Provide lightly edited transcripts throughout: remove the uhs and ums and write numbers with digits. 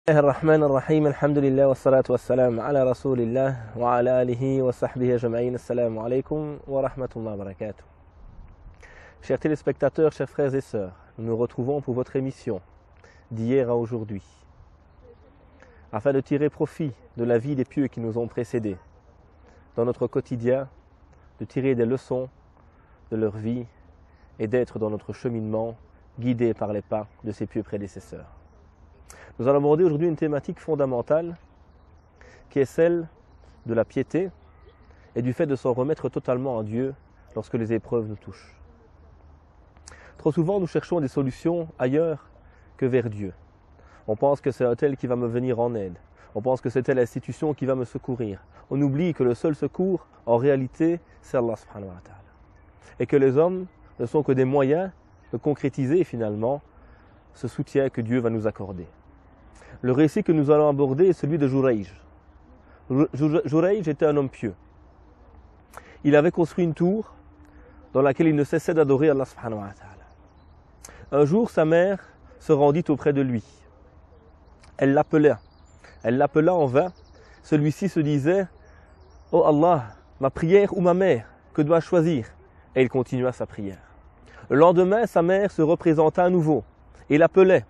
الرحمن الرحيم الحمد لله والصلاة والسلام على رسول الله وعلى آله وصحبه أجمعين. السلام عليكم ورحمة الله وبركاته. Chers téléspectateurs, chers frères et sœurs, nous nous retrouvons pour votre émission d'hier à aujourd'hui, afin de tirer profit de la vie des pieux qui nous ont précédés dans notre quotidien, de tirer des leçons de leur vie et d'être dans notre cheminement guidés par les pas de ces pieux prédécesseurs. Nous allons aborder aujourd'hui une thématique fondamentale qui est celle de la piété et du fait de s'en remettre totalement à Dieu lorsque les épreuves nous touchent. Trop souvent, nous cherchons des solutions ailleurs que vers Dieu. On pense que c'est un tel qui va me venir en aide. On pense que c'est telle institution qui va me secourir. On oublie que le seul secours, en réalité, c'est Allah subhanahu wa ta'ala. Et que les hommes ne sont que des moyens de concrétiser finalement ce soutien que Dieu va nous accorder. Le récit que nous allons aborder est celui de Jurayj. Jurayj était un homme pieux. Il avait construit une tour dans laquelle il ne cessait d'adorer Allah subhanahu wa ta'ala. Un jour, sa mère se rendit auprès de lui. Elle l'appela en vain. Celui-ci se disait « Oh Allah, ma prière ou ma mère, que dois-je choisir ?» Et il continua sa prière. Le lendemain, sa mère se représenta à nouveau et l'appelait.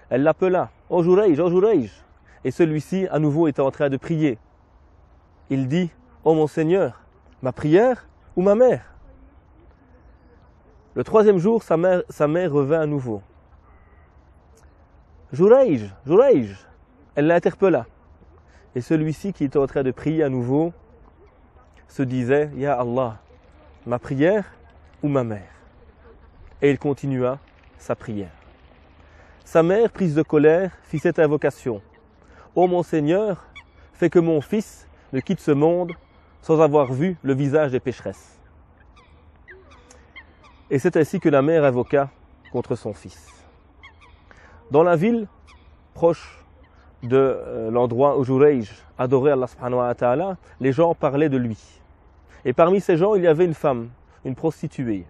Elle l'appela « Oh Jurayj, oh Jurayj !» Et celui-ci à nouveau était en train de prier. Il dit « Oh mon Seigneur, ma prière ou ma mère ?» Le troisième jour, sa mère revint à nouveau. « Jurayj, Jurayj !» Elle l'interpella. Et celui-ci qui était en train de prier à nouveau se disait « Ya Allah, ma prière ou ma mère ?» Et il continua sa prière. Sa mère, prise de colère, fit cette invocation. « Ô mon Seigneur, fais que mon fils ne quitte ce monde sans avoir vu le visage des pécheresses. » Et c'est ainsi que la mère invoqua contre son fils. Dans la ville proche de l'endroit où Jurayj adorait Allah subhanahu wa ta'ala, les gens parlaient de lui. Et parmi ces gens, il y avait une femme, une prostituée,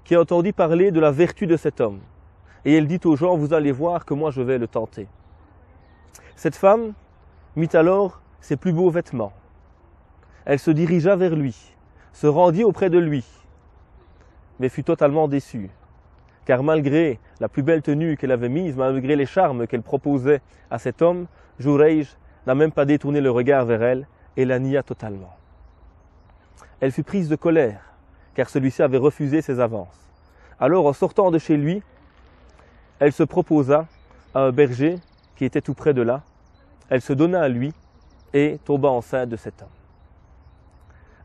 qui entendit parler de la vertu de cet homme. Et elle dit aux gens, vous allez voir que moi je vais le tenter. Cette femme mit alors ses plus beaux vêtements. Elle se dirigea vers lui, se rendit auprès de lui, mais fut totalement déçue. Car malgré la plus belle tenue qu'elle avait mise, malgré les charmes qu'elle proposait à cet homme, Jurayj n'a même pas détourné le regard vers elle et la nia totalement. Elle fut prise de colère, car celui-ci avait refusé ses avances. Alors, en sortant de chez lui, elle se proposa à un berger qui était tout près de là. Elle se donna à lui et tomba enceinte de cet homme.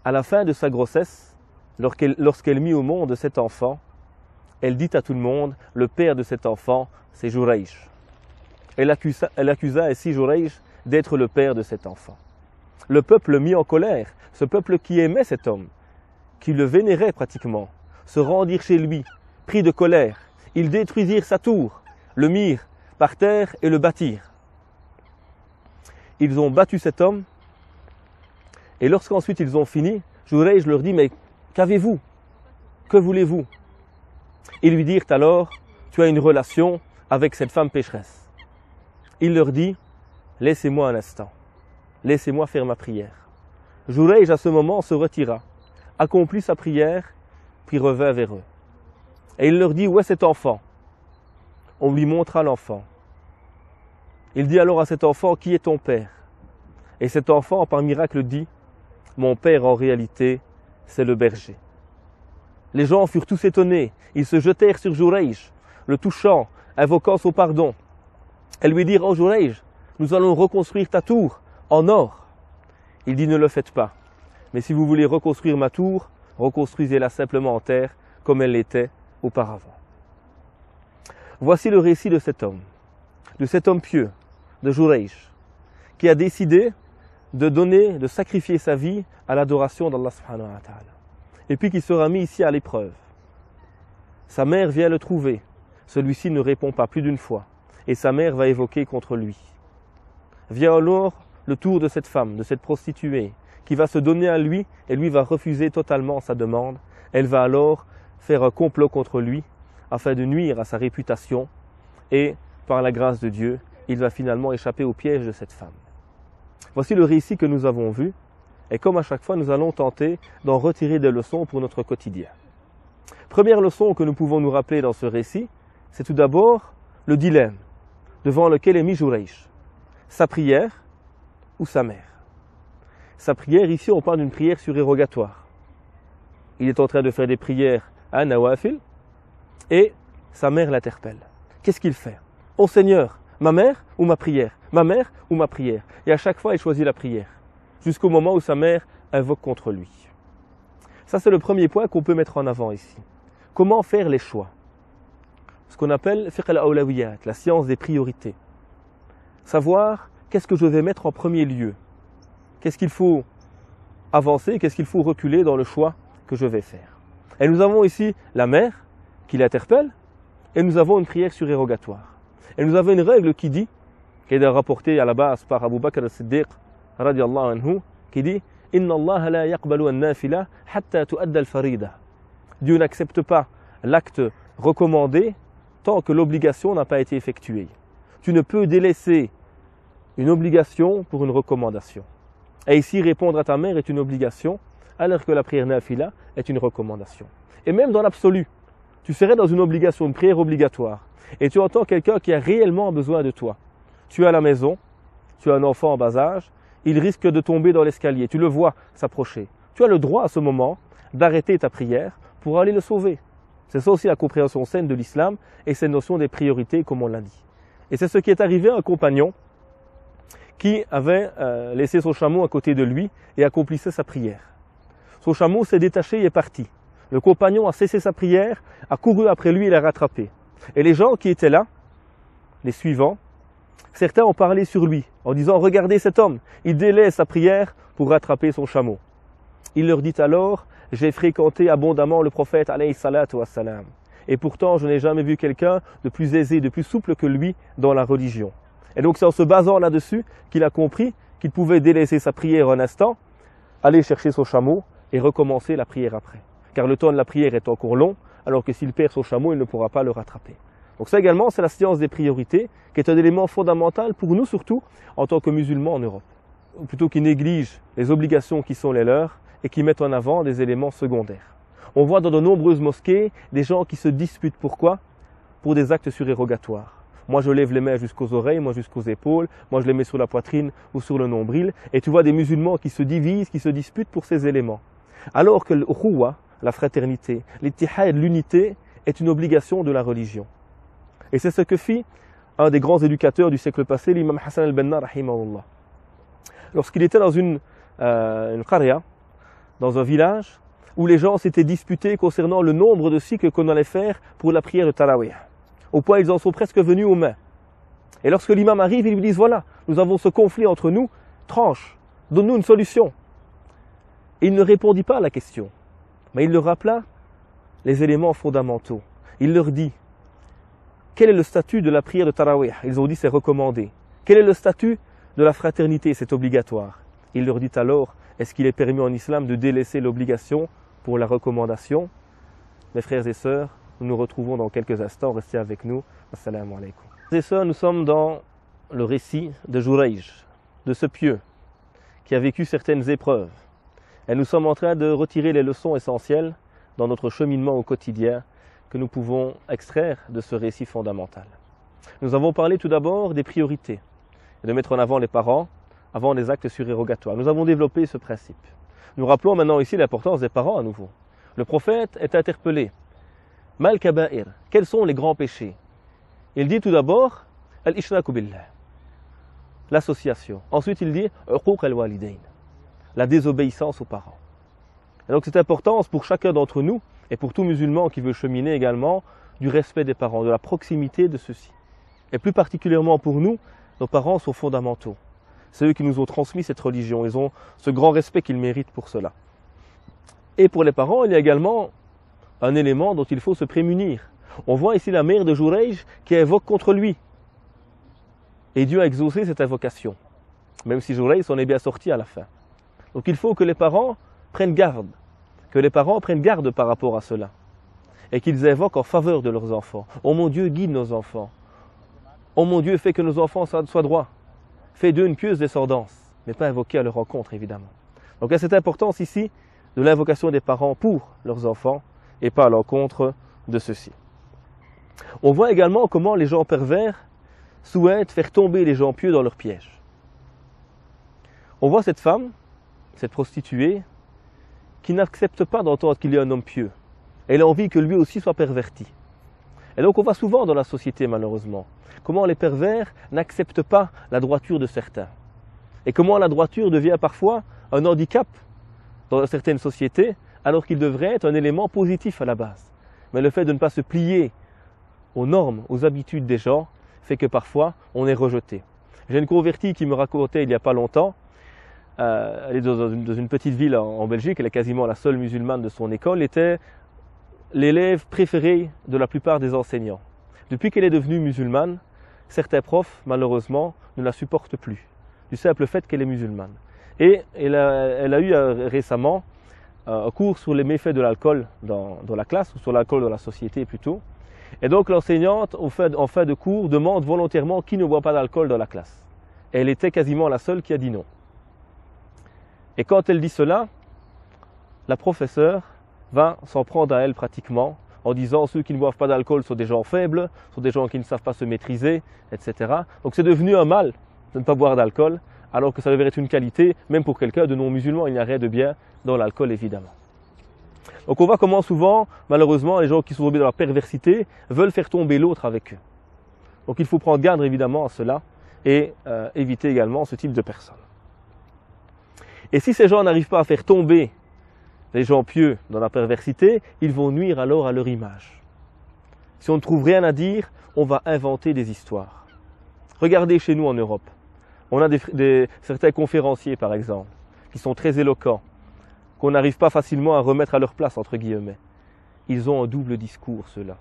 À la fin de sa grossesse, lorsqu'elle mit au monde cet enfant, elle dit à tout le monde, le père de cet enfant, c'est Jurayj. Elle accusa ainsi Jurayj d'être le père de cet enfant. Le peuple mit en colère, ce peuple qui aimait cet homme, qui le vénérait pratiquement, se rendirent chez lui, pris de colère. Ils détruisirent sa tour, le mirent par terre et le bâtirent. Ils ont battu cet homme et lorsqu'ensuite ils ont fini, Jurayj leur dit « Mais qu'avez-vous? Que voulez-vous » Ils lui dirent alors « Tu as une relation avec cette femme pécheresse. » Il leur dit « Laissez-moi un instant, laissez-moi faire ma prière. » Jurayj à ce moment se retira, accomplit sa prière, puis revint vers eux. Et il leur dit, où est cet enfant? On lui montra l'enfant. Il dit alors à cet enfant, qui est ton père? Et cet enfant, par miracle, dit, mon père en réalité, c'est le berger. Les gens furent tous étonnés. Ils se jetèrent sur Jurayj, le touchant, invoquant son pardon. Elles lui dirent, oh Jurayj, nous allons reconstruire ta tour en or. Il dit, ne le faites pas. Mais si vous voulez reconstruire ma tour, reconstruisez-la simplement en terre, comme elle l'était auparavant. Voici le récit de cet homme pieux, de Jurayj, qui a décidé de sacrifier sa vie à l'adoration d'Allah subhanahu wa ta'ala. Et puis qui sera mis ici à l'épreuve. Sa mère vient le trouver. Celui-ci ne répond pas plus d'une fois. Et sa mère va évoquer contre lui. Vient alors le tour de cette femme, de cette prostituée, qui va se donner à lui et lui va refuser totalement sa demande. Elle va alors faire un complot contre lui afin de nuire à sa réputation et, par la grâce de Dieu, il va finalement échapper au piège de cette femme. Voici le récit que nous avons vu, et comme à chaque fois, nous allons tenter d'en retirer des leçons pour notre quotidien. Première leçon que nous pouvons nous rappeler dans ce récit, c'est tout d'abord le dilemme devant lequel est mis Jurayj. Sa prière ou sa mère. Sa prière, ici on parle d'une prière surérogatoire. Il est en train de faire des prières à Nawafil et sa mère l'interpelle. Qu'est-ce qu'il fait? Oh Seigneur, ma mère ou ma prière? Ma mère ou ma prière? Et à chaque fois, il choisit la prière, jusqu'au moment où sa mère invoque contre lui. Ça, c'est le premier point qu'on peut mettre en avant ici. Comment faire les choix? Ce qu'on appelle fiqh al-awlawiyat, la science des priorités. Savoir qu'est-ce que je vais mettre en premier lieu. Qu'est-ce qu'il faut avancer, qu'est-ce qu'il faut reculer dans le choix que je vais faire. Et nous avons ici la mère qui l'interpelle, et nous avons une prière surérogatoire. Et nous avons une règle qui dit, qui est rapportée à la base par Abu Bakr al-Siddiq, radiallahu anhu, qui dit « Inna Allah la yaqbalu an-nafila hatta tu'adda al-farida » Dieu n'accepte pas l'acte recommandé tant que l'obligation n'a pas été effectuée. Tu ne peux délaisser une obligation pour une recommandation. Et ici, répondre à ta mère est une obligation, alors que la prière nafila est une recommandation. Et même dans l'absolu, tu serais dans une obligation, une prière obligatoire, et tu entends quelqu'un qui a réellement besoin de toi. Tu es à la maison, tu as un enfant en bas âge, il risque de tomber dans l'escalier, tu le vois s'approcher. Tu as le droit à ce moment d'arrêter ta prière pour aller le sauver. C'est ça aussi la compréhension saine de l'islam et cette notion des priorités, comme on l'a dit. Et c'est ce qui est arrivé à un compagnon qui avait laissé son chameau à côté de lui et accomplissait sa prière. Son chameau s'est détaché et est parti. Le compagnon a cessé sa prière, a couru après lui et l'a rattrapé. Et les gens qui étaient là, les suivants, certains ont parlé sur lui en disant « Regardez cet homme, il délaisse sa prière pour rattraper son chameau. » Il leur dit alors « J'ai fréquenté abondamment le prophète alayhi salatu wassalam. Et pourtant, je n'ai jamais vu quelqu'un de plus aisé, de plus souple que lui dans la religion. » Et donc c'est en se basant là-dessus qu'il a compris qu'il pouvait délaisser sa prière un instant, aller chercher son chameau et recommencer la prière après. Car le temps de la prière est encore long, alors que s'il perd son chameau, il ne pourra pas le rattraper. Donc ça également, c'est la science des priorités, qui est un élément fondamental pour nous surtout, en tant que musulmans en Europe. Ou plutôt qui négligent les obligations qui sont les leurs et qui mettent en avant des éléments secondaires. On voit dans de nombreuses mosquées des gens qui se disputent. Pourquoi? Pour des actes surérogatoires. Moi je lève les mains jusqu'aux oreilles, moi jusqu'aux épaules, moi je les mets sur la poitrine ou sur le nombril. Et tu vois des musulmans qui se divisent, qui se disputent pour ces éléments. Alors que l'ukhuwa, la fraternité, l'ittihad, l'unité, est une obligation de la religion. Et c'est ce que fit un des grands éducateurs du siècle passé, l'imam Hassan al-Banna, rahimahullah. Lorsqu'il était dans une qarya, dans un village, où les gens s'étaient disputés concernant le nombre de cycles qu'on allait faire pour la prière de Tarawih. Au point ils en sont presque venus aux mains. Et lorsque l'imam arrive, ils lui disent « Voilà, nous avons ce conflit entre nous, tranche, donne-nous une solution. » Et il ne répondit pas à la question, mais il leur rappela les éléments fondamentaux. Il leur dit « Quel est le statut de la prière de Tarawih ?» Ils ont dit « C'est recommandé. » Quel est le statut de la fraternité? C'est obligatoire. Il leur dit alors « Est-ce qu'il est permis en islam de délaisser l'obligation pour la recommandation ?» Mes frères et sœurs, nous nous retrouvons dans quelques instants. Restez avec nous. Assalamu alaikum. Frères et sœurs, nous sommes dans le récit de Jurayj, de ce pieux qui a vécu certaines épreuves. Et nous sommes en train de retirer les leçons essentielles dans notre cheminement au quotidien que nous pouvons extraire de ce récit fondamental. Nous avons parlé tout d'abord des priorités et de mettre en avant les parents avant les actes surérogatoires. Nous avons développé ce principe. Nous rappelons maintenant ici l'importance des parents à nouveau. Le prophète est interpellé. Mal kaba'ir, quels sont les grands péchés? Il dit tout d'abord al-ishraku billah, l'association. Ensuite il dit uquq al-walidayn, la désobéissance aux parents. Et donc cette importance pour chacun d'entre nous et pour tout musulman qui veut cheminer également du respect des parents, de la proximité de ceux-ci. Et plus particulièrement pour nous, nos parents sont fondamentaux. C'est eux qui nous ont transmis cette religion. Ils ont ce grand respect qu'ils méritent pour cela. Et pour les parents, il y a également un élément dont il faut se prémunir. On voit ici la mère de Jurayj qui invoque contre lui. Et Dieu a exaucé cette invocation, même si Jurayj s'en est bien sorti à la fin. Donc il faut que les parents prennent garde, par rapport à cela, et qu'ils invoquent en faveur de leurs enfants. Oh mon Dieu, guide nos enfants. Oh mon Dieu, fais que nos enfants soient droits. Fais d'eux une pieuse descendance, mais pas invoquer à leur rencontre, évidemment. Donc il y a cette importance ici de l'invocation des parents pour leurs enfants et pas à l'encontre de ceux-ci. On voit également comment les gens pervers souhaitent faire tomber les gens pieux dans leur piège. On voit cette femme, cette prostituée, qui n'accepte pas d'entendre qu'il y a un homme pieux. Elle a envie que lui aussi soit perverti. Et donc on voit souvent dans la société, malheureusement, comment les pervers n'acceptent pas la droiture de certains. Et comment la droiture devient parfois un handicap dans certaines sociétés, alors qu'il devrait être un élément positif à la base. Mais le fait de ne pas se plier aux normes, aux habitudes des gens, fait que parfois on est rejeté. J'ai une convertie qui me racontait il n'y a pas longtemps, elle est dans une petite ville en Belgique, elle est quasiment la seule musulmane de son école, était l'élève préféré de la plupart des enseignants. Depuis qu'elle est devenue musulmane, certains profs, malheureusement, ne la supportent plus, du simple fait qu'elle est musulmane. Et elle a eu récemment un cours sur les méfaits de l'alcool dans la classe, ou sur l'alcool dans la société plutôt. Et donc l'enseignante, en fin de cours, demande volontairement qui ne boit pas d'alcool dans la classe. Et elle était quasiment la seule qui a dit non. Et quand elle dit cela, la professeure va s'en prendre à elle pratiquement, en disant ceux qui ne boivent pas d'alcool sont des gens faibles, sont des gens qui ne savent pas se maîtriser, etc. Donc c'est devenu un mal de ne pas boire d'alcool, alors que ça devrait être une qualité, même pour quelqu'un de non-musulman, il n'y a rien de bien dans l'alcool évidemment. Donc on voit comment souvent, malheureusement, les gens qui sont tombés dans la perversité veulent faire tomber l'autre avec eux. Donc il faut prendre garde évidemment à cela et éviter également ce type de personnes. Et si ces gens n'arrivent pas à faire tomber les gens pieux dans la perversité, ils vont nuire alors à leur image. Si on ne trouve rien à dire, on va inventer des histoires. Regardez chez nous en Europe. On a certains conférenciers, par exemple, qui sont très éloquents, qu'on n'arrive pas facilement à remettre à leur place, entre guillemets. Ils ont un double discours, ceux-là.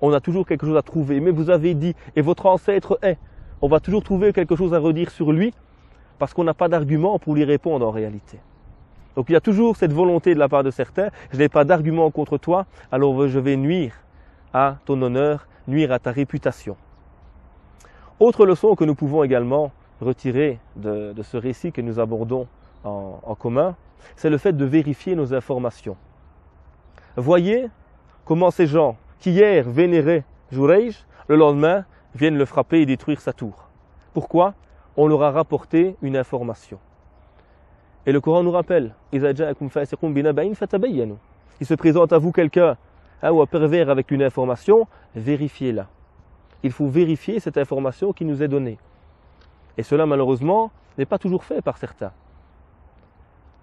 On a toujours quelque chose à trouver. Mais vous avez dit, et votre ancêtre est. On va toujours trouver quelque chose à redire sur lui, parce qu'on n'a pas d'argument pour lui répondre en réalité. Donc il y a toujours cette volonté de la part de certains, je n'ai pas d'argument contre toi, alors je vais nuire à ton honneur, nuire à ta réputation. Autre leçon que nous pouvons également retirer de ce récit que nous abordons en commun, c'est le fait de vérifier nos informations. Voyez comment ces gens qui hier vénéraient Jurayj, le lendemain viennent le frapper et détruire sa tour. Pourquoi ? On leur a rapporté une information. Et le Coran nous rappelle, il se présente à vous quelqu'un ou un pervers avec une information, vérifiez-la. Il faut vérifier cette information qui nous est donnée. Et cela malheureusement n'est pas toujours fait par certains.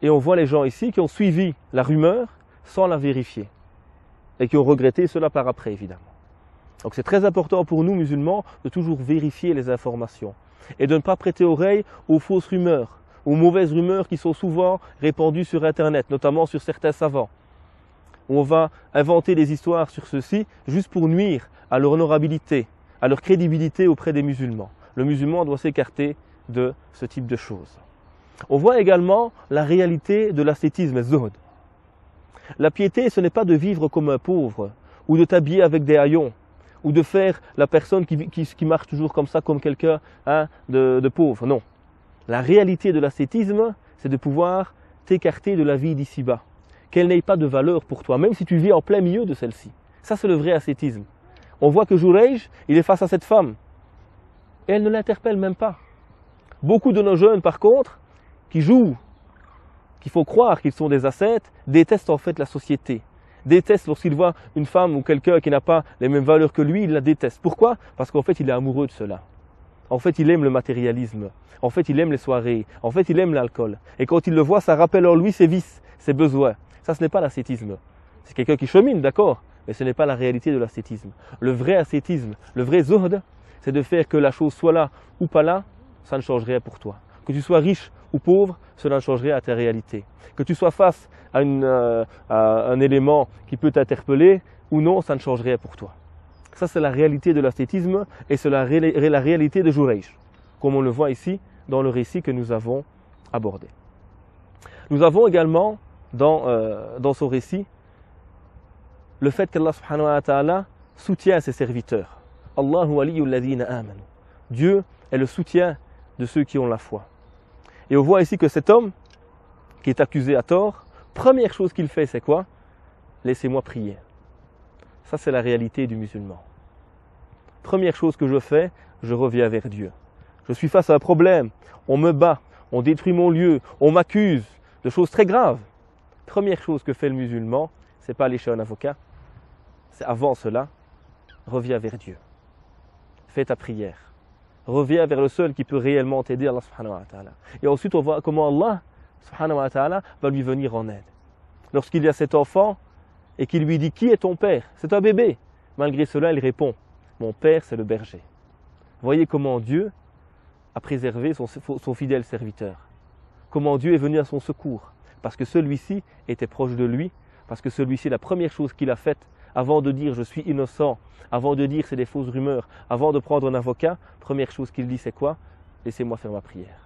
Et on voit les gens ici qui ont suivi la rumeur sans la vérifier. Et qui ont regretté cela par après évidemment. Donc c'est très important pour nous musulmans de toujours vérifier les informations. Et de ne pas prêter oreille aux fausses rumeurs, aux mauvaises rumeurs qui sont souvent répandues sur Internet, notamment sur certains savants. On va inventer des histoires sur ceux-ci juste pour nuire à leur honorabilité, à leur crédibilité auprès des musulmans. Le musulman doit s'écarter de ce type de choses. On voit également la réalité de l'ascétisme, zuhd. La piété, ce n'est pas de vivre comme un pauvre, ou de t'habiller avec des haillons, ou de faire la personne qui marche toujours comme ça, comme quelqu'un de pauvre. Non. La réalité de l'ascétisme, c'est de pouvoir t'écarter de la vie d'ici-bas. Qu'elle n'ait pas de valeur pour toi, même si tu vis en plein milieu de celle-ci. Ça, c'est le vrai ascétisme. On voit que Jurayj, il est face à cette femme. Et elle ne l'interpelle même pas. Beaucoup de nos jeunes, par contre, qui jouent, qui font croire qu'ils sont des ascètes, détestent en fait la société. Déteste lorsqu'il voit une femme ou quelqu'un qui n'a pas les mêmes valeurs que lui, il la déteste. Pourquoi ? Parce qu'en fait, il est amoureux de cela. En fait, il aime le matérialisme. En fait, il aime les soirées. En fait, il aime l'alcool. Et quand il le voit, ça rappelle en lui ses vices, ses besoins. Ça, ce n'est pas l'ascétisme. C'est quelqu'un qui chemine, d'accord, mais ce n'est pas la réalité de l'ascétisme. Le vrai ascétisme, le vrai zuhd, c'est de faire que la chose soit là ou pas là, ça ne change rien pour toi. Que tu sois riche ou pauvre, cela ne change rien à ta réalité. Que tu sois face à un élément qui peut t'interpeller ou non, ça ne change rien pour toi. Ça, c'est la réalité de l'ascétisme et c'est la réalité de Jurayj, comme on le voit ici dans le récit que nous avons abordé. Nous avons également dans son récit le fait qu'Allah subhanahu wa ta'ala soutient ses serviteurs. Allahu waliyul ladhina amanu. Dieu est le soutien de ceux qui ont la foi. Et on voit ici que cet homme, qui est accusé à tort, première chose qu'il fait, c'est quoi? Laissez-moi prier. Ça, c'est la réalité du musulman. Première chose que je fais, je reviens vers Dieu. Je suis face à un problème, on me bat, on détruit mon lieu, on m'accuse de choses très graves. Première chose que fait le musulman, c'est pas aller chez un avocat, c'est avant cela, reviens vers Dieu. Fais ta prière. Reviens vers le seul qui peut réellement t'aider, Allah subhanahu wa ta'ala. Et ensuite, on voit comment Allah subhanahu wa ta'ala va lui venir en aide. Lorsqu'il y a cet enfant et qu'il lui dit « Qui est ton père ?» C'est un bébé. Malgré cela, il répond « Mon père, c'est le berger. » Voyez comment Dieu a préservé son fidèle serviteur. Comment Dieu est venu à son secours. Parce que celui-ci était proche de lui. Parce que celui-ci, la première chose qu'il a faite, avant de dire « Je suis innocent », avant de dire « C'est des fausses rumeurs », avant de prendre un avocat, première chose qu'il dit, c'est quoi? Laissez-moi faire ma prière.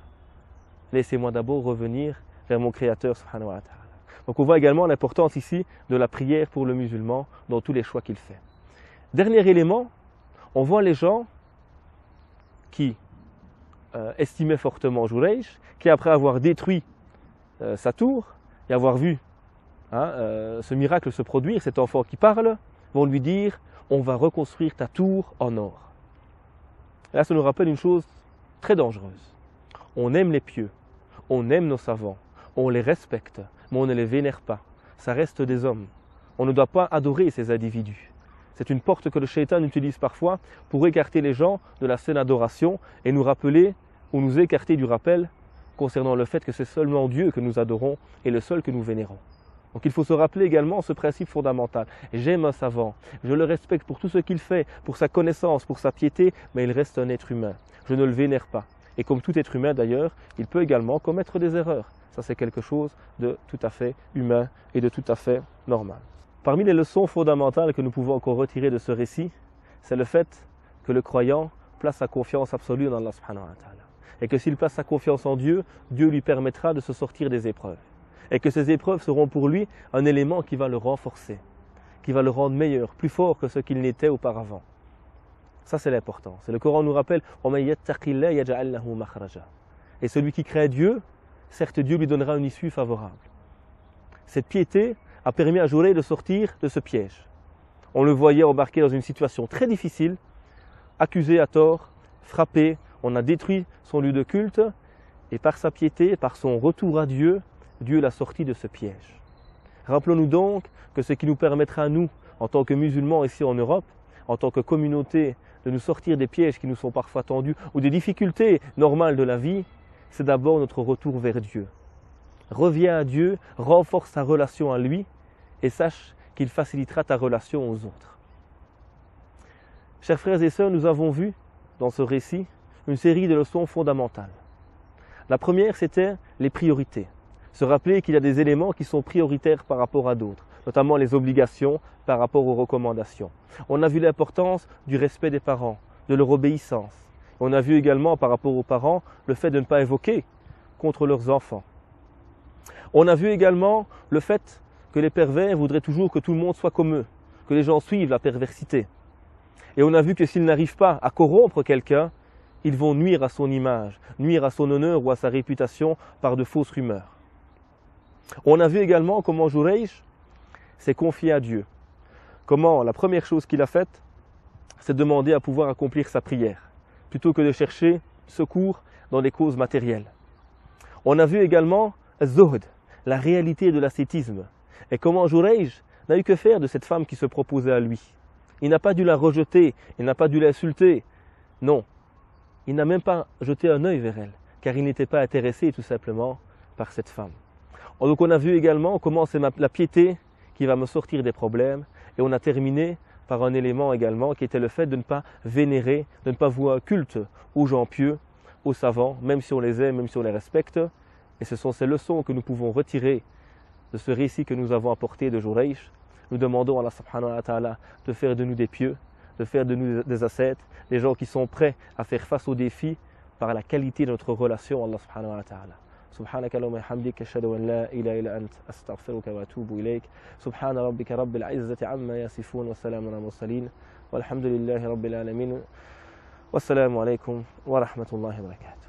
Laissez-moi d'abord revenir vers mon Créateur, subhanahu wa ta'ala. Donc on voit également l'importance ici de la prière pour le musulman dans tous les choix qu'il fait. Dernier élément, on voit les gens qui estimaient fortement Jurayj, qui après avoir détruit sa tour et avoir vu ce miracle se produire, cet enfant qui parle, vont lui dire « On va reconstruire ta tour en or ». Là, ça nous rappelle une chose très dangereuse. On aime les pieux, on aime nos savants, on les respecte, mais on ne les vénère pas. Ça reste des hommes. On ne doit pas adorer ces individus. C'est une porte que le shaitan utilise parfois pour écarter les gens de la saine adoration et nous rappeler ou nous écarter du rappel concernant le fait que c'est seulement Dieu que nous adorons et le seul que nous vénérons. Donc il faut se rappeler également ce principe fondamental. J'aime un savant, je le respecte pour tout ce qu'il fait, pour sa connaissance, pour sa piété, mais il reste un être humain. Je ne le vénère pas. Et comme tout être humain d'ailleurs, il peut également commettre des erreurs. Ça c'est quelque chose de tout à fait humain et de tout à fait normal. Parmi les leçons fondamentales que nous pouvons encore retirer de ce récit, c'est le fait que le croyant place sa confiance absolue en Allah subhanahu wa ta'ala. Et que s'il place sa confiance en Dieu, Dieu lui permettra de se sortir des épreuves. Et que ces épreuves seront pour lui un élément qui va le renforcer, qui va le rendre meilleur, plus fort que ce qu'il n'était auparavant. Ça c'est l'important. Et le Coran nous rappelle et celui qui craint Dieu, certes Dieu lui donnera une issue favorable. Cette piété a permis à Jurayj de sortir de ce piège. On le voyait embarqué dans une situation très difficile, accusé à tort, frappé, on a détruit son lieu de culte et par sa piété, par son retour à Dieu, Dieu l'a sorti de ce piège. Rappelons-nous donc que ce qui nous permettra à nous, en tant que musulmans ici en Europe, en tant que communauté, de nous sortir des pièges qui nous sont parfois tendus ou des difficultés normales de la vie, c'est d'abord notre retour vers Dieu. Reviens à Dieu, renforce ta relation à lui et sache qu'il facilitera ta relation aux autres. Chers frères et sœurs, nous avons vu dans ce récit une série de leçons fondamentales. La première, c'était les priorités. Se rappeler qu'il y a des éléments qui sont prioritaires par rapport à d'autres, notamment les obligations par rapport aux recommandations. On a vu l'importance du respect des parents, de leur obéissance. On a vu également par rapport aux parents le fait de ne pas évoquer contre leurs enfants. On a vu également le fait que les pervers voudraient toujours que tout le monde soit comme eux, que les gens suivent la perversité. Et on a vu que s'ils n'arrivent pas à corrompre quelqu'un, ils vont nuire à son image, nuire à son honneur ou à sa réputation par de fausses rumeurs. On a vu également comment Jurayj s'est confié à Dieu. Comment la première chose qu'il a faite, c'est demander à pouvoir accomplir sa prière, plutôt que de chercher secours dans les causes matérielles. On a vu également Zuhd, la réalité de l'ascétisme, et comment Jurayj n'a eu que faire de cette femme qui se proposait à lui. Il n'a pas dû la rejeter, il n'a pas dû l'insulter, non. Il n'a même pas jeté un œil vers elle, car il n'était pas intéressé tout simplement par cette femme. Donc on a vu également comment c'est la piété qui va me sortir des problèmes, et on a terminé par un élément également qui était le fait de ne pas vénérer, de ne pas vouer culte aux gens pieux, aux savants, même si on les aime, même si on les respecte. Et ce sont ces leçons que nous pouvons retirer de ce récit que nous avons apporté de Jurayj. Nous demandons à Allah subhanahu wa ta'ala de faire de nous des pieux, de faire de nous des ascètes, des gens qui sont prêts à faire face aux défis par la qualité de notre relation à Allah subhanahu wa ta'ala. سبحانك اللهم وبحمدك أشهد أن لا إله إلا أنت أستغفرك وأتوب إليك سبحان ربك رب العزة عما يصفون وسلام على المرسلين والحمد لله رب العالمين Wassalamu alaikum wa rahmatullahi wa barakatuh.